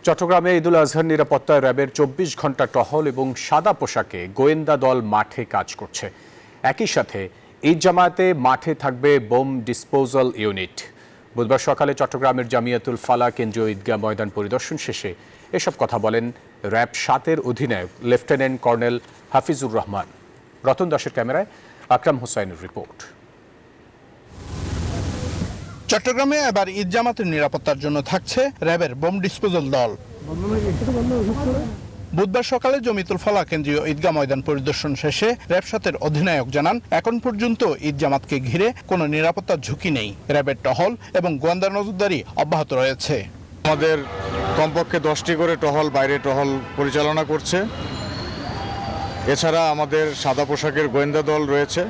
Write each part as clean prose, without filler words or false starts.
চট্টগ্রামে ঈদুল আজহার নিরাপত্তায় র্যাবের ২৪ ঘন্টা টহল এবং সাদা পোশাকে গোয়েন্দা দল মাঠে কাজ করছে। একই সাথে ঈদ জামায়াতে মাঠে থাকবে বোম ডিসপোজাল ইউনিট। বুধবার সকালে চট্টগ্রামের জামিয়াতুল ফালাহ কেন্দ্রীয় ঈদগাহ ময়দান পরিদর্শন শেষে এসব কথা বলেন র্যাব ৭-এর অধিনায়ক লেফটেন্যান্ট কর্নেল হাফিজুর রহমান। রতন দাসের ক্যামেরায় আকরাম হোসাইনের রিপোর্ট। চট্টগ্রামে এবার ঈদ জামাতের নিরাপত্তার জন্য থাকছে র্যাবের বোম ডিসপোজাল দল। বুধবার সকালে জামিয়াতুল ফালাহ কেন্দ্রীয় ঈদগাহ ময়দান পরিদর্শন শেষে র্যাব ৭-এর অধিনায়ক জানান, এখন পর্যন্ত ঈদ জামাতকে ঘিরে কোনো নিরাপত্তার ঝুঁকি নেই। র্যাবের টহল এবং গোয়েন্দা নজরদারি অব্যাহত রয়েছে। আমাদের কমপক্ষে 10টি করে টহল বাইরে টহল পরিচালনা করছে। এছাড়া আমাদের সাদা পোশাকের গোয়েন্দা দল রয়েছে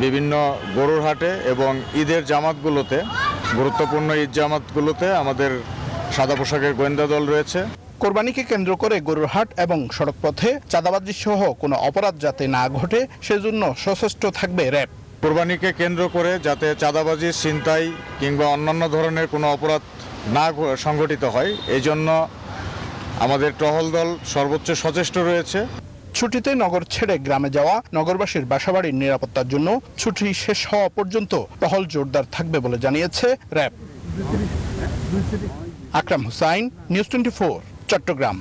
বিভিন্ন গরুর হাটে এবং ঈদের জামাতগুলোতে, গুরুত্বপূর্ণ ঈদ জামাতগুলোতে আমাদের সাদা পোশাকের গোয়েন্দা দল রয়েছে। কোরবানিকে কেন্দ্র করে গরুর হাট এবং সড়কপথে চাঁদাবাজি সহ কোনো অপরাধ যাতে না ঘটে সেজন্য সচেষ্ট থাকবে র্যাব। কোরবানিকে কেন্দ্র করে যাতে চাঁদাবাজি, ছিনতাই কিংবা অন্যান্য ধরনের কোনো অপরাধ না সংঘটিত হয়, এই জন্য আমাদের টহল দল সর্বোচ্চ সচেষ্ট রয়েছে। ছুটিতে নগর ছেড়ে গ্রামে যাওয়া নগরবাসীর বাসাবাড়ির নিরাপত্তার জন্য ছুটি শেষ হওয়া পর্যন্ত টহল জোরদার থাকবে বলে জানিয়েছে র্যাব। আকরাম হোসাইন, নিউজ 24, চট্টগ্রাম।